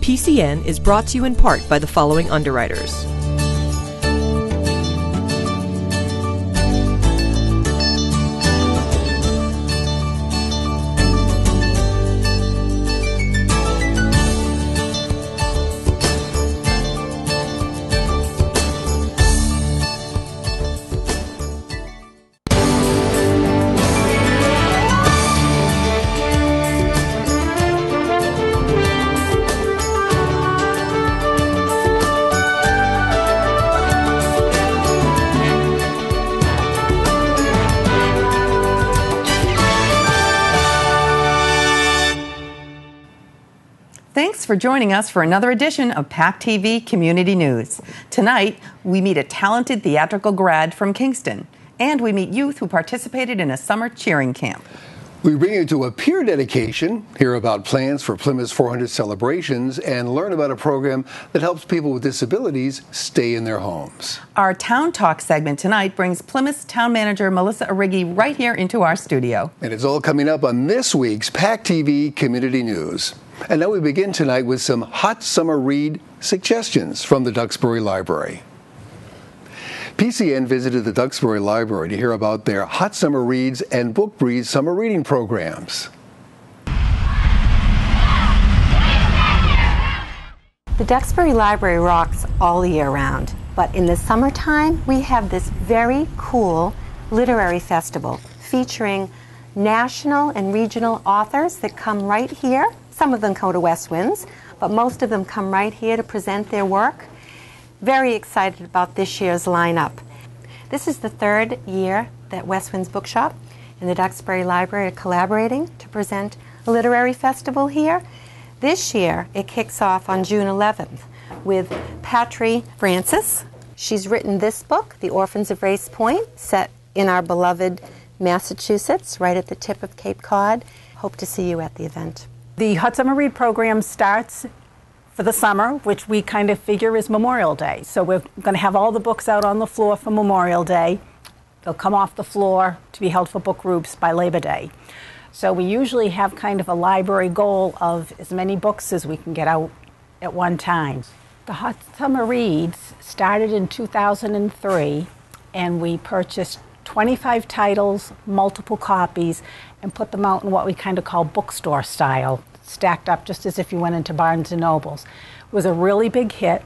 PCN is brought to you in part by the following underwriters. Thanks for joining us for another edition of PACTV Community News. Tonight, we meet a talented theatrical grad from Kingston, and we meet youth who participated in a summer cheering camp. We bring you to a peer dedication, hear about plans for Plymouth's 400 celebrations, and learn about a program that helps people with disabilities stay in their homes. Our Town Talk segment tonight brings Plymouth's Town Manager Melissa Arrighi right here into our studio. And it's all coming up on this week's PACTV Community News. And now we begin tonight with some hot summer read suggestions from the Duxbury Library. PCN visited the Duxbury Library to hear about their Hot Summer Reads and Book Breeze summer reading programs. The Duxbury Library rocks all year round, but in the summertime we have this very cool literary festival featuring national and regional authors that come right here. Some of them go to West Winds, but most of them come right here to present their work. Very excited about this year's lineup. This is the third year that West Winds Bookshop and the Duxbury Library are collaborating to present a literary festival here. This year it kicks off on June 11th with Patri Francis. She's written this book, The Orphans of Race Point, set in our beloved Massachusetts, right at the tip of Cape Cod. Hope to see you at the event. The Hot Summer Read program starts for the summer, which we kind of figure is Memorial Day. So we're going to have all the books out on the floor for Memorial Day. They'll come off the floor to be held for book groups by Labor Day. So we usually have kind of a library goal of as many books as we can get out at one time. The Hot Summer Reads started in 2003, and we purchased 25 titles, multiple copies, and put them out in what we kind of call bookstore style, stacked up just as if you went into Barnes & Nobles. It was a really big hit.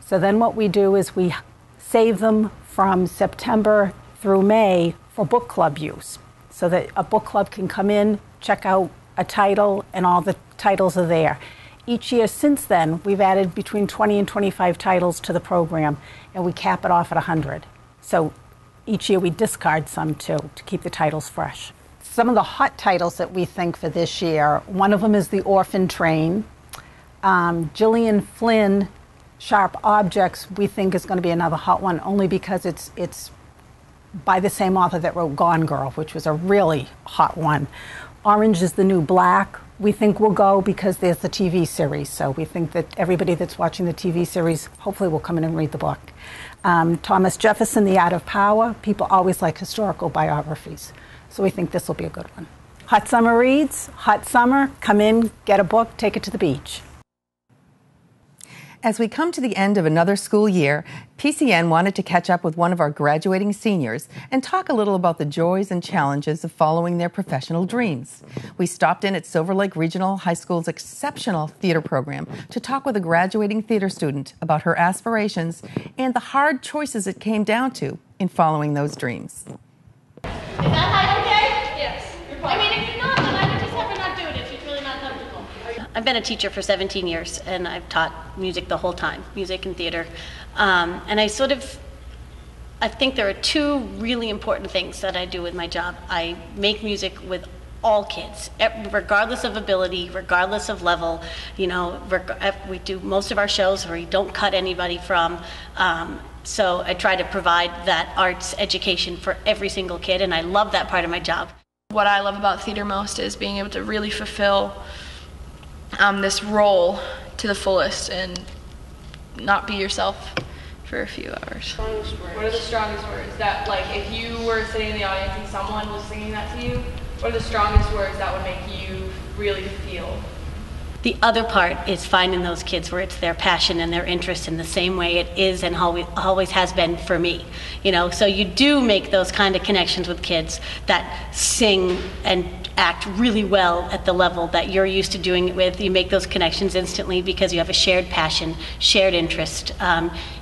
So then what we do is we save them from September through May for book club use, so that a book club can come in, check out a title, and all the titles are there. Each year since then, we've added between 20 and 25 titles to the program, and we cap it off at 100. So each year we discard some too, to keep the titles fresh. Some of the hot titles that we think for this year, one of them is The Orphan Train. Gillian Flynn, Sharp Objects, we think is going to be another hot one, only because it's by the same author that wrote Gone Girl, which was a really hot one. Orange is the New Black, we think will go because there's the TV series. So we think that everybody that's watching the TV series hopefully will come in and read the book. Thomas Jefferson, The Art of Power. People always like historical biographies. So we think this will be a good one. Hot Summer Reads, hot summer, come in, get a book, take it to the beach. As we come to the end of another school year, PCN wanted to catch up with one of our graduating seniors and talk a little about the joys and challenges of following their professional dreams. We stopped in at Silver Lake Regional High School's exceptional theater program to talk with a graduating theater student about her aspirations and the hard choices it came down to in following those dreams. Is that height okay? Yes. I mean, if you're not, then I would just have her not do it if she's really not comfortable. I've been a teacher for 17 years, and I've taught music the whole time, music and theater. And I think there are two really important things that I do with my job. I make music with all kids, regardless of ability, regardless of level. You know, we do most of our shows where we don't cut anybody from. So I try to provide that arts education for every single kid, and I love that part of my job. What I love about theater most is being able to really fulfill this role to the fullest and not be yourself for a few hours. What are the strongest words that, like, if you were sitting in the audience and someone was singing that to you, what are the strongest words that would make you really feel? The other part is finding those kids where it's their passion and their interest in the same way it is and always has been for me. You know, so you do make those kind of connections with kids that sing and act really well at the level that you're used to doing it with. You make those connections instantly because you have a shared passion, shared interest.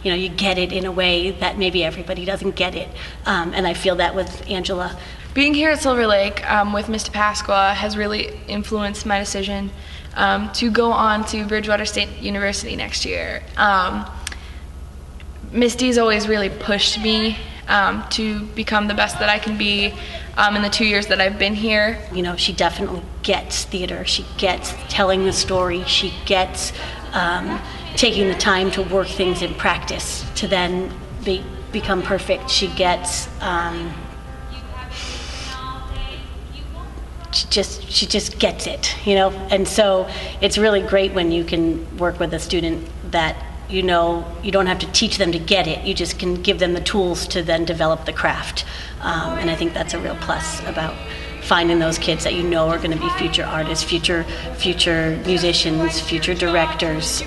You know, you get it in a way that maybe everybody doesn't get it. And I feel that with Angela. Being here at Silver Lake with Mr. Pasqua has really influenced my decision to go on to Bridgewater State University next year. Misty's always really pushed me to become the best that I can be in the 2 years that I've been here. You know, she definitely gets theater. She gets telling the story. She gets taking the time to work things in practice to then become perfect. She gets she just gets it, you know. And so it's really great when you can work with a student that you know you don't have to teach them to get it. You just can give them the tools to then develop the craft. And I think that's a real plus about finding those kids that you know are going to be future artists, future musicians, future directors,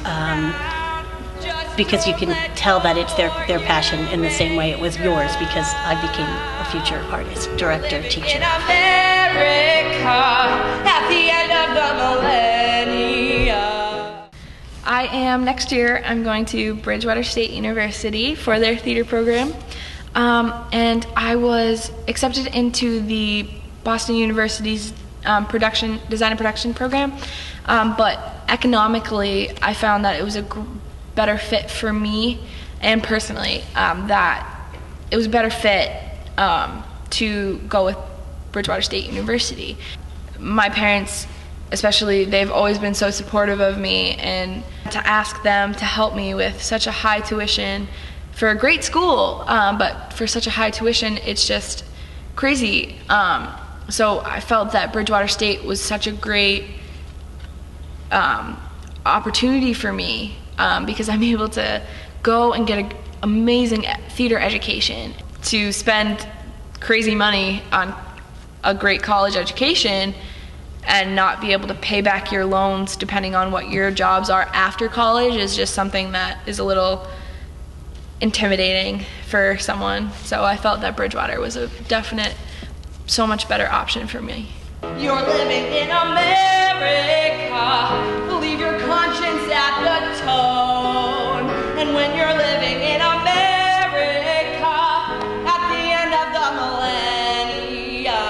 because you can tell that it's their passion in the same way it was yours, because I became a future artist, director, teacher. In America, at the end of the millennia. I am, next year, I'm going to Bridgewater State University for their theater program. And I was accepted into the Boston University's design and production program. But economically, I found that it was a better fit for me, and personally, that it was a better fit to go with Bridgewater State University. My parents, especially, they've always been so supportive of me, and to ask them to help me with such a high tuition for a great school, but for such a high tuition, it's just crazy. So I felt that Bridgewater State was such a great opportunity for me, because I'm able to go and get an amazing theater education. To spend crazy money on a great college education and not be able to pay back your loans depending on what your jobs are after college is just something that is a little intimidating for someone. So I felt that Bridgewater was a definite, so much better option for me. You're living in America, leave your conscience at the tone. And when you're living in America, at the end of the millennia,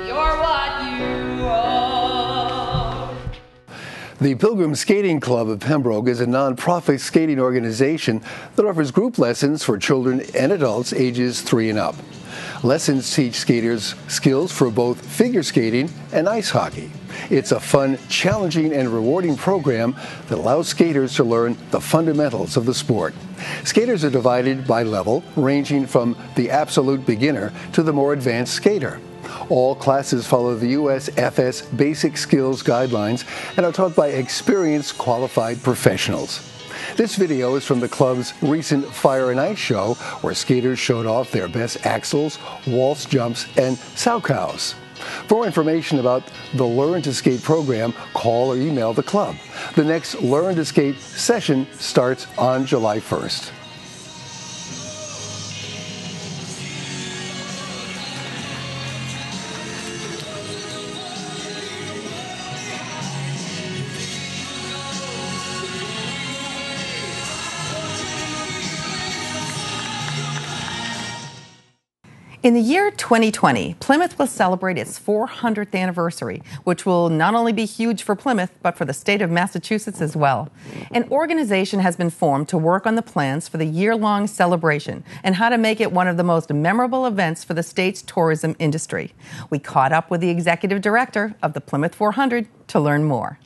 you're what you own. The Pilgrim Skating Club of Pembroke is a non-profit skating organization that offers group lessons for children and adults ages 3 and up. Lessons teach skaters skills for both figure skating and ice hockey. It's a fun, challenging, and rewarding program that allows skaters to learn the fundamentals of the sport. Skaters are divided by level, ranging from the absolute beginner to the more advanced skater. All classes follow the USFS Basic Skills Guidelines and are taught by experienced, qualified professionals. This video is from the club's recent Fire and Ice show, where skaters showed off their best axels, waltz jumps, and saukows. For more information about the Learn to Skate program, call or email the club. The next Learn to Skate session starts on July 1st. In the year 2020, Plymouth will celebrate its 400th anniversary, which will not only be huge for Plymouth, but for the state of Massachusetts as well. An organization has been formed to work on the plans for the year-long celebration and how to make it one of the most memorable events for the state's tourism industry. We caught up with the executive director of the Plymouth 400 to learn more.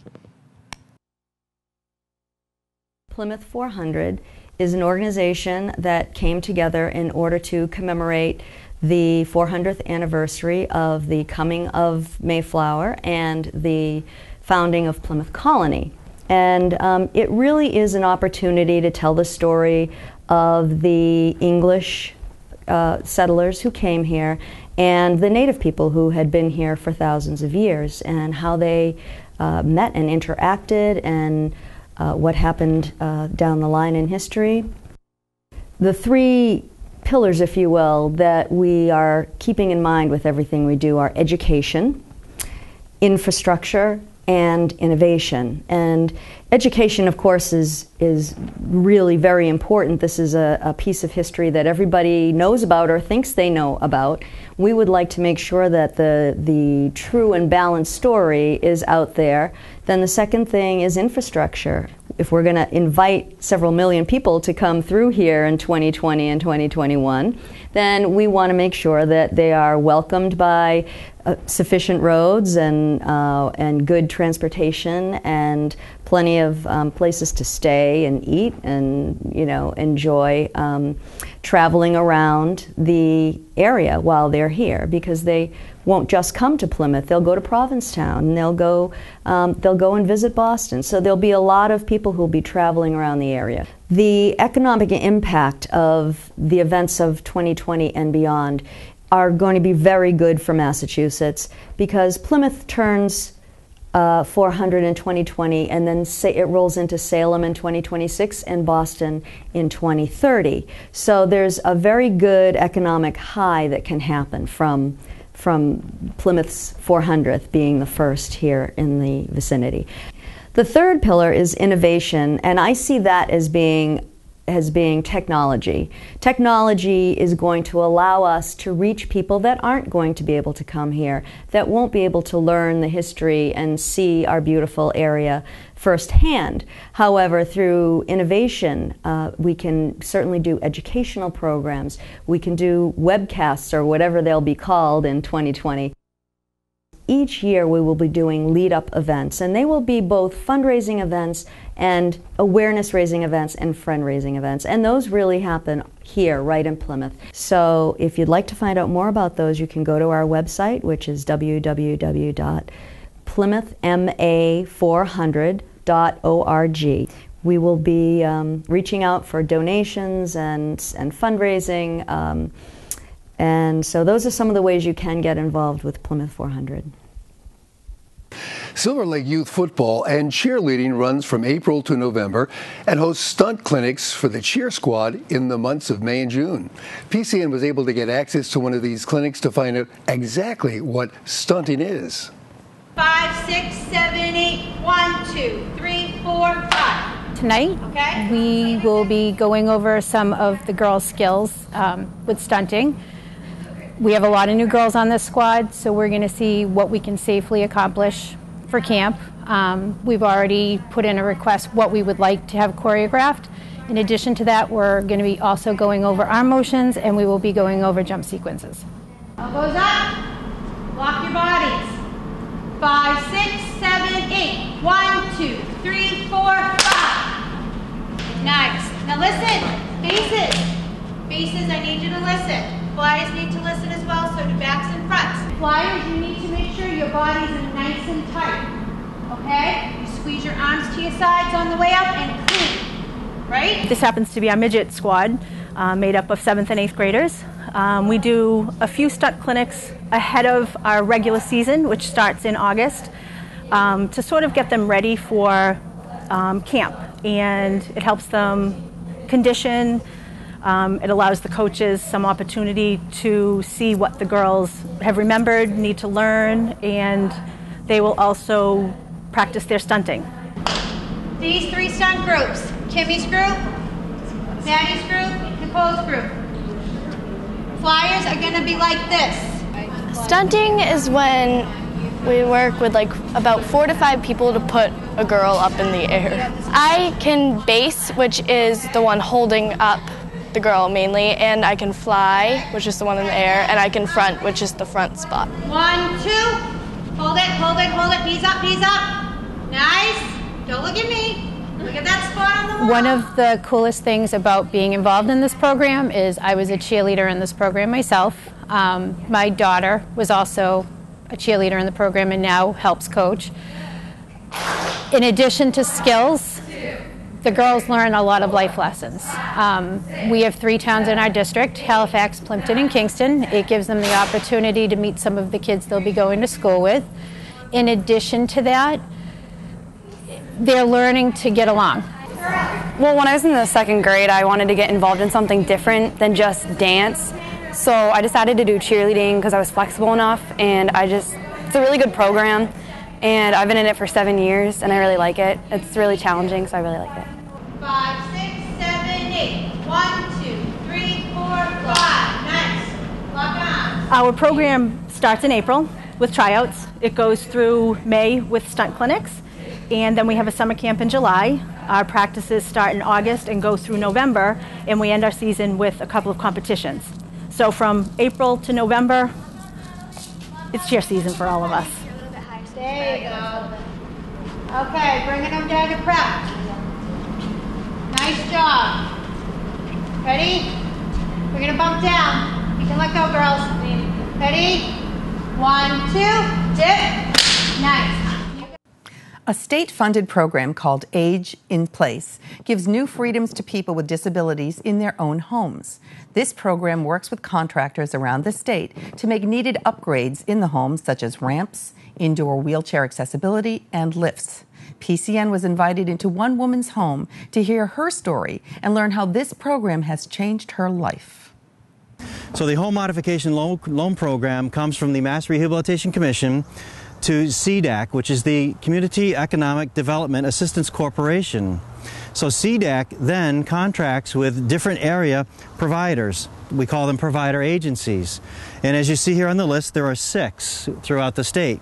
Plymouth 400 is an organization that came together in order to commemorate the 400th anniversary of the coming of Mayflower and the founding of Plymouth Colony. And it really is an opportunity to tell the story of the English settlers who came here and the native people who had been here for thousands of years, and how they met and interacted, and what happened down the line in history. The three pillars, if you will, that we are keeping in mind with everything we do are education, infrastructure, and innovation. And education, of course, is really very important. This is a piece of history that everybody knows about or thinks they know about. We would like to make sure that the true and balanced story is out there. Then the second thing is infrastructure. If we're going to invite several million people to come through here in 2020 and 2021, then we want to make sure that they are welcomed by sufficient roads and good transportation and plenty of places to stay and eat and, you know, enjoy traveling around the area while they're here, because they won't just come to Plymouth. They'll go to Provincetown, and they'll go and visit Boston. So there'll be a lot of people who'll be traveling around the area. The economic impact of the events of 2020 and beyond are going to be very good for Massachusetts, because Plymouth turns 400 in 2020, and then it rolls into Salem in 2026 and Boston in 2030. So there's a very good economic high that can happen from Plymouth's 400th being the first here in the vicinity. The third pillar is innovation, and I see that as being technology. Technology is going to allow us to reach people that aren't going to be able to come here, that won't be able to learn the history and see our beautiful area firsthand. However, through innovation, we can certainly do educational programs. We can do webcasts, or whatever they'll be called in 2020. Each year we will be doing lead-up events, and they will be both fundraising events and awareness-raising events and friend-raising events, and those really happen here, right in Plymouth. So if you'd like to find out more about those, you can go to our website, which is www.plymouthma400.org. We will be reaching out for donations and fundraising, and so those are some of the ways you can get involved with Plymouth 400. Silver Lake Youth Football and Cheerleading runs from April to November and hosts stunt clinics for the cheer squad in the months of May and June. PCN was able to get access to one of these clinics to find out exactly what stunting is. 5, 6, 7, 8, 1, 2, 3, 4, 5. Tonight, we will be going over some of the girls' skills with stunting. We have a lot of new girls on this squad, so we're going to see what we can safely accomplish for camp. We've already put in a request what we would like to have choreographed. In addition to that, we're going to be also going over arm motions, and we will be going over jump sequences. Elbows up, lock your bodies. 5, 6, 7, 8. 1, 2, 3, 4, 5. Nice. Now listen, faces. Faces, I need you to listen. Flyers need to listen as well, so do backs and fronts. Flyers, you need to make sure your bodies are nice and tight. Okay? You squeeze your arms to your sides on the way up and clean. Right? This happens to be our midget squad, made up of 7th and 8th graders. We do a few stunt clinics ahead of our regular season, which starts in August, to sort of get them ready for camp. And it helps them condition. It allows the coaches some opportunity to see what the girls have remembered, need to learn, and they will also practice their stunting. These 3 stunt groups, Kimmy's group, Maddie's group, Nicole's group. Flyers are going to be like this. Stunting is when we work with like about 4 to 5 people to put a girl up in the air. I can base, which is the one holding up the girl mainly, and I can fly, which is the one in the air, and I can front, which is the front spot. 1, 2, hold it, hold it, hold it, knees up, nice, don't look at me, look at that spot on the wall. One of the coolest things about being involved in this program is I was a cheerleader in this program myself. My daughter was also a cheerleader in the program and now helps coach. In addition to skills, the girls learn a lot of life lessons. We have 3 towns in our district, Halifax, Plimpton, and Kingston. It gives them the opportunity to meet some of the kids they'll be going to school with. In addition to that, they're learning to get along. Well, when I was in the 2nd grade, I wanted to get involved in something different than just dance. So I decided to do cheerleading because I was flexible enough, and it's a really good program, and I've been in it for 7 years, and I really like it. It's really challenging, so I really like it. 5, 6, 7, 8. 1, 2, 3, 4, 5. Nice. Lock on. Our program starts in April with tryouts. It goes through May with stunt clinics, and then we have a summer camp in July. Our practices start in August and go through November, and we end our season with a couple of competitions. So from April to November, it's cheer season for all of us. There you go. Okay, bringing them down to prep. Nice job. Ready? We're going to bump down. You can let go, girls. Ready? 1, 2, dip. Nice. A state-funded program called Age in Place gives new freedoms to people with disabilities in their own homes. This program works with contractors around the state to make needed upgrades in the homes, such as ramps, indoor wheelchair accessibility, and lifts. PCN was invited into one woman's home to hear her story and learn how this program has changed her life. So the Home Modification Loan Program comes from the Mass Rehabilitation Commission to CDAC, which is the Community Economic Development Assistance Corporation. So CDAC then contracts with different area providers. We call them provider agencies. And as you see here on the list, there are 6 throughout the state.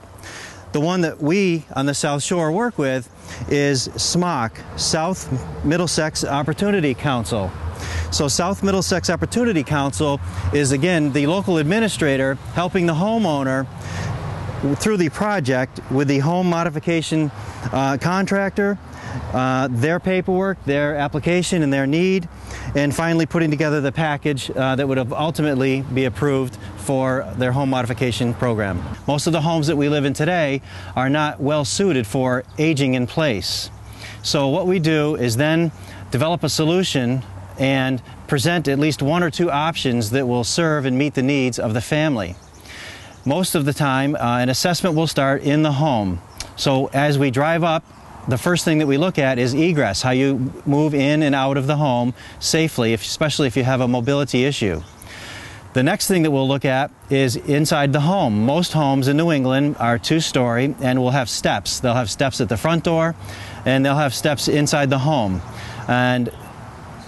The one that we on the South Shore work with is SMOC, South Middlesex Opportunity Council. So South Middlesex Opportunity Council is, again, the local administrator helping the homeowner through the project with the home modification contractor, their paperwork, their application, and their need, and finally putting together the package that would ultimately be approved for their home modification program. Most of the homes that we live in today are not well suited for aging in place. So what we do is then develop a solution and present at least 1 or 2 options that will serve and meet the needs of the family. Most of the time, an assessment will start in the home. So as we drive up, the first thing that we look at is egress, how you move in and out of the home safely, especially if you have a mobility issue. The next thing that we'll look at is inside the home. Most homes in New England are 2-story and will have steps. They'll have steps at the front door, and they'll have steps inside the home. And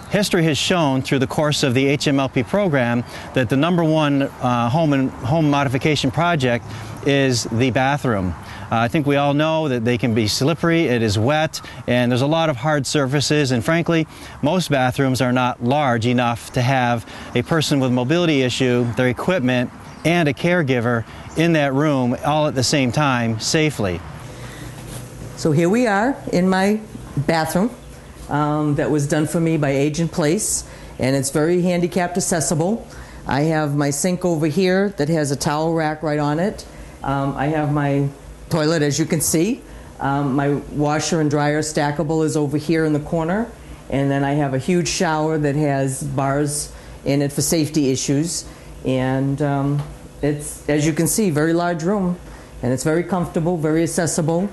history has shown through the course of the HMLP program that the #1 home modification project is the bathroom. I think we all know that they can be slippery, it is wet, and there's a lot of hard surfaces, and frankly, most bathrooms are not large enough to have a person with a mobility issue, their equipment, and a caregiver in that room all at the same time safely. So here we are in my bathroom. That was done for me by Age in Place, and it's very handicapped accessible. I have my sink over here that has a towel rack right on it. I have my toilet, as you can see. My washer and dryer stackable is over here in the corner, and then I have a huge shower that has bars in it for safety issues. And it's, as you can see, very large room, and it's very comfortable, very accessible.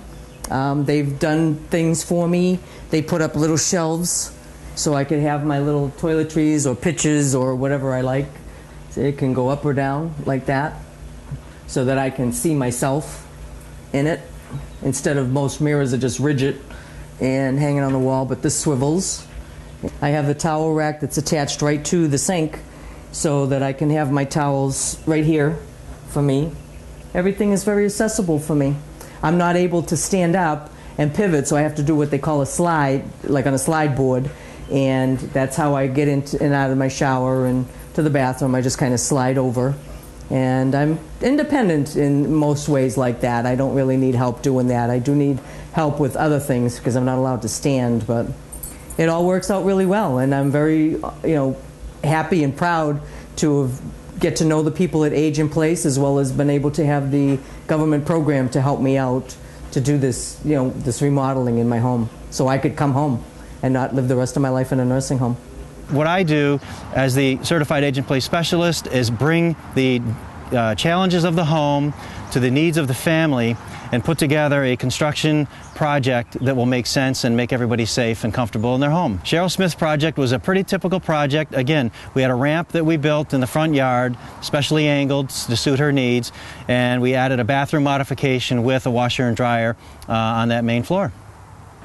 They've done things for me. They put up little shelves so I could have my little toiletries or pitches or whatever I like. So it can go up or down like that so that I can see myself in it instead of most mirrors are just rigid and hanging on the wall, but this swivels. I have the towel rack that's attached right to the sink so that I can have my towels right here for me. Everything is very accessible for me. I'm not able to stand up and pivot, so I have to do what they call a slide, like on a slide board, and that's how I get into and out of my shower and to the bathroom. I just kind of slide over, and I'm independent in most ways like that. I don't really need help doing that. I do need help with other things because I'm not allowed to stand, but it all works out really well, and I'm very, happy and proud to get to know the people at Age in Place, as well as been able to have the government program to help me out to do this, this remodeling in my home, so I could come home and not live the rest of my life in a nursing home. What I do as the Certified Age in Place Specialist is bring the challenges of the home to the needs of the family and put together a construction project that will make sense and make everybody safe and comfortable in their home. Cheryl Smith's project was a pretty typical project. Again, we had a ramp that we built in the front yard, specially angled to suit her needs, and we added a bathroom modification with a washer and dryer on that main floor.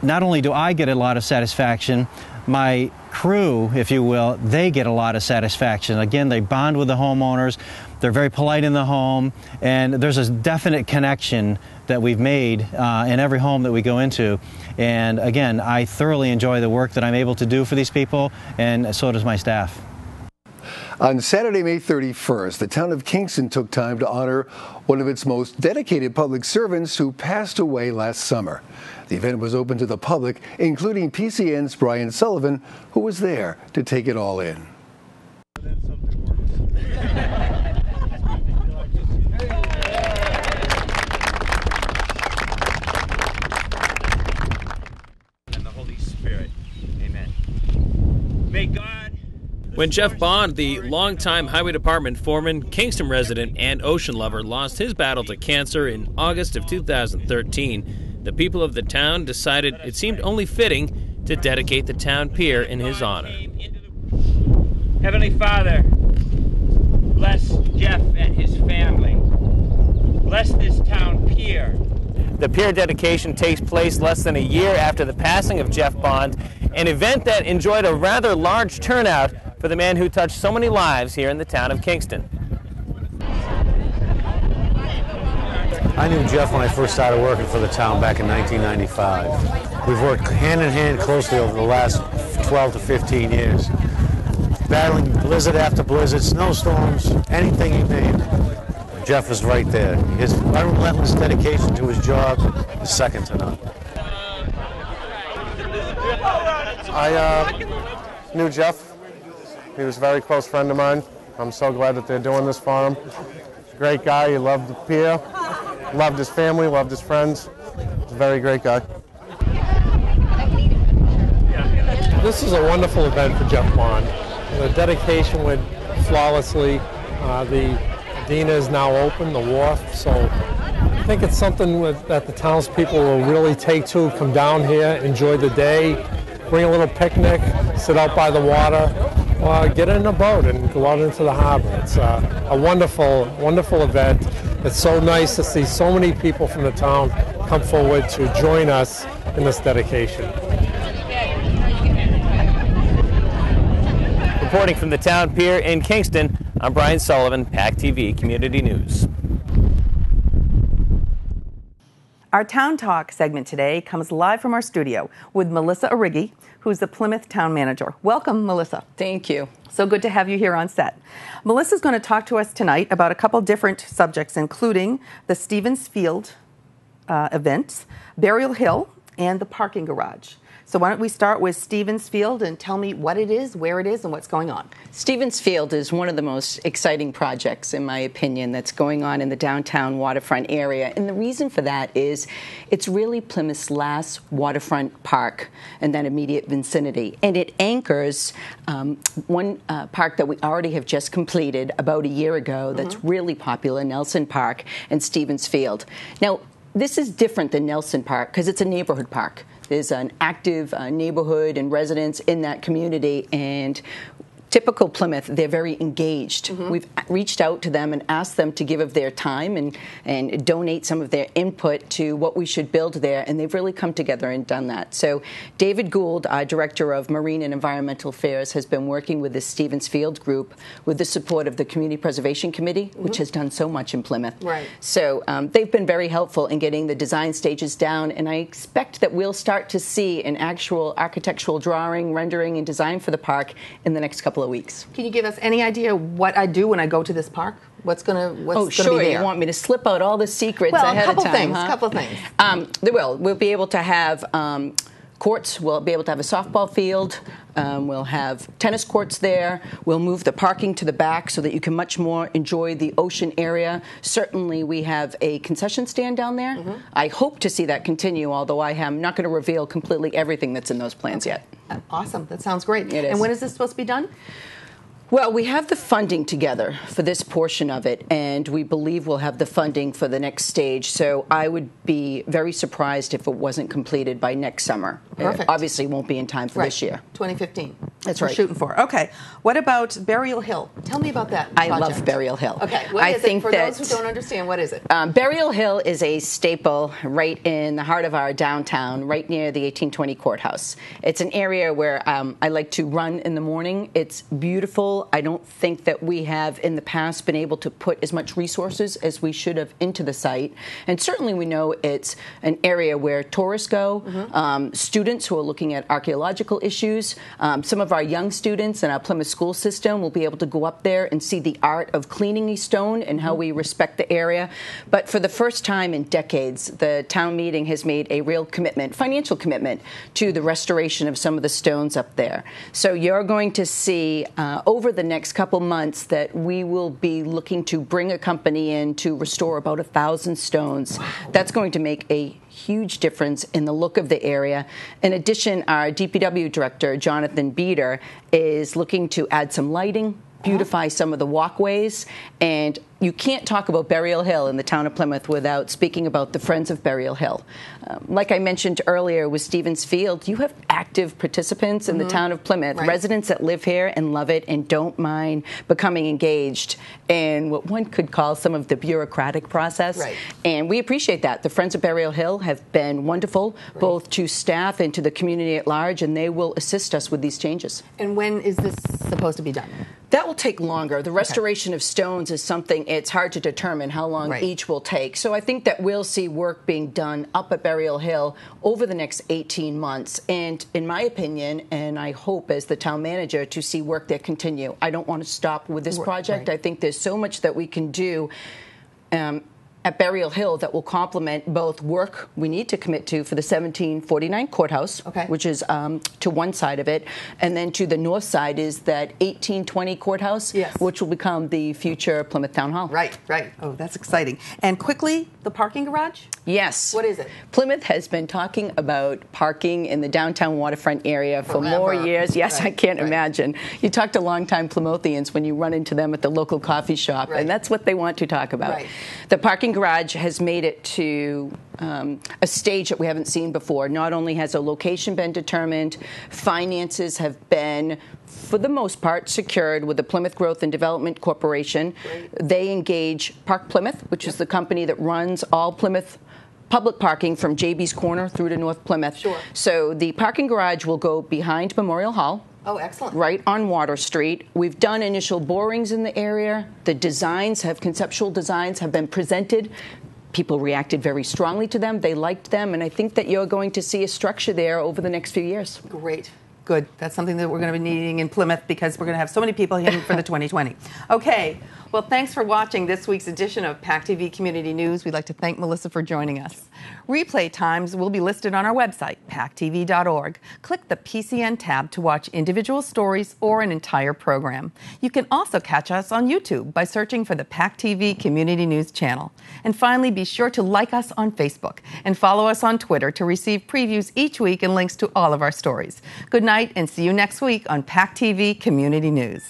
Not only do I get a lot of satisfaction, my crew, if you will, they get a lot of satisfaction. Again, they bond with the homeowners, they're very polite in the home, and there's a definite connection that we've made in every home that we go into. And again, I thoroughly enjoy the work that I'm able to do for these people, and so does my staff. On Saturday, May 31st, the town of Kingston took time to honor one of its most dedicated public servants who passed away last summer. The event was open to the public, including PCN's Brian Sullivan, who was there to take it all in. And the Holy Spirit. Amen. May God... When Jeff Bond, the longtime Highway Department foreman, Kingston resident, and ocean lover, lost his battle to cancer in August of 2013, the people of the town decided it seemed only fitting to dedicate the town pier in his honor. Heavenly Father, bless Jeff and his family. Bless this town pier. The pier dedication takes place less than a year after the passing of Jeff Bond, an event that enjoyed a rather large turnout for the man who touched so many lives here in the town of Kingston. I knew Jeff when I first started working for the town back in 1995. We've worked hand in hand closely over the last 12 to 15 years, battling blizzard after blizzard, snowstorms, anything you name. Jeff is right there. His unrelentless dedication to his job is second to none. I knew Jeff. He was a very close friend of mine. I'm so glad that they're doing this for him. Great guy. He loved the pier, loved his family, loved his friends. He's a very great guy. This is a wonderful event for Jeff Bond. The dedication went flawlessly. The Dina is now open, the wharf, so I think it's something that the townspeople will really take to, come down here, enjoy the day, bring a little picnic, sit out by the water, or get in a boat and go out into the harbor. It's a wonderful, wonderful event. It's so nice to see so many people from the town come forward to join us in this dedication. Reporting from the town pier in Kingston, I'm Brian Sullivan, PACTV Community News. Our Town Talk segment today comes live from our studio with Melissa Arrighi, who's the Plymouth Town Manager. Welcome, Melissa. Thank you. So good to have you here on set. Melissa's going to talk to us tonight about a couple different subjects, including the Stevens Field event, Burial Hill, and the parking garage. So why don't we start with Stevens Field and tell me what it is, where it is, and what's going on. Stevens Field is one of the most exciting projects, in my opinion, that's going on in the downtown waterfront area. And the reason for that is it's really Plymouth's last waterfront park and that immediate vicinity. And it anchors one park that we already have just completed about a year ago that's really popular, Nelson Park and Stevens Field. Now, this is different than Nelson Park because it's a neighborhood park. There's an active neighborhood and residents in that community, and typical Plymouth, they're very engaged. We've reached out to them and asked them to give of their time and donate some of their input to what we should build there, and they've really come together and done that. So David Gould, our Director of Marine and Environmental Affairs, has been working with the Stevens Field group with the support of the Community Preservation Committee, which has done so much in Plymouth. Right. So they've been very helpful in getting the design stages down, and I expect that we'll start to see an actual architectural drawing, rendering, and design for the park in the next couple of weeks. Can you give us any idea what I do when I go to this park? What's going to be there? You want me to slip out all the secrets ahead of time? A couple things. We'll be able to have courts. We'll be able to have a softball field. We'll have tennis courts there. We'll move the parking to the back so that you can much more enjoy the ocean area. Certainly, we have a concession stand down there. I hope to see that continue, although I am not going to reveal completely everything that's in those plans yet. Awesome. That sounds great. It is. And when is this supposed to be done? Well, we have the funding together for this portion of it, and we believe we'll have the funding for the next stage. So I would be very surprised if it wasn't completed by next summer. Perfect. It obviously won't be in time for this year. 2015. That's We're right. shooting for. Okay. What about Burial Hill? Tell me about that project. I love Burial Hill. Okay. What is it? For those who don't understand, what is it? Burial Hill is a staple right in the heart of our downtown, right near the 1820 courthouse. It's an area where I like to run in the morning. It's beautiful. I don't think that we have in the past been able to put as much resources as we should have into the site. And certainly we know it's an area where tourists go, students who are looking at archaeological issues. Some of our young students in our Plymouth school system will be able to go up there and see the art of cleaning a stone and how we respect the area. But for the first time in decades, the town meeting has made a real commitment, financial commitment, to the restoration of some of the stones up there. So you're going to see over the next couple months that we will be looking to bring a company in to restore about 1,000 stones. Wow. That's going to make a huge difference in the look of the area. In addition, our DPW director, Jonathan Beater, is looking to add some lighting, beautify some of the walkways, and you can't talk about Burial Hill in the town of Plymouth without speaking about the Friends of Burial Hill. Like I mentioned earlier with Stevens Field, you have active participants in the town of Plymouth, residents that live here and love it and don't mind becoming engaged in what one could call some of the bureaucratic process. And we appreciate that. The Friends of Burial Hill have been wonderful, both to staff and to the community at large, and they will assist us with these changes. And when is this supposed to be done? That will take longer. The restoration of stones is something, it's hard to determine how long each will take. So I think that we'll see work being done up at Burial Hill over the next 18 months. And in my opinion, and I hope as the town manager, to see work there continue. I don't want to stop with this project. I think there's so much that we can do at Burial Hill that will complement both work we need to commit to for the 1749 courthouse, which is to one side of it, and then to the north side is that 1820 courthouse, which will become the future Plymouth Town Hall. Right. Oh, that's exciting. And quickly, the parking garage? Yes. What is it? Plymouth has been talking about parking in the downtown waterfront area for more years. Yes, I can't imagine. You talk to longtime Plymouthians when you run into them at the local coffee shop, and that's what they want to talk about. The parking garage has made it to a stage that we haven't seen before. Not only has a location been determined, finances have been, for the most part, secured with the Plymouth Growth and Development Corporation. They engage Park Plymouth, which is the company that runs all Plymouth public parking from JB's Corner through to North Plymouth. So the parking garage will go behind Memorial Hall. Oh, excellent. Right on Water Street. We've done initial borings in the area. The conceptual designs have been presented. People reacted very strongly to them. They liked them, and I think that you're going to see a structure there over the next few years. Great. Good. That's something that we're going to be needing in Plymouth because we're going to have so many people here for the 2020. Okay. Well, thanks for watching this week's edition of PACTV Community News. We'd like to thank Melissa for joining us. Replay times will be listed on our website, pactv.org. Click the PCN tab to watch individual stories or an entire program. You can also catch us on YouTube by searching for the PACTV Community News channel. And finally, be sure to like us on Facebook and follow us on Twitter to receive previews each week and links to all of our stories. Good night and see you next week on PACTV Community News.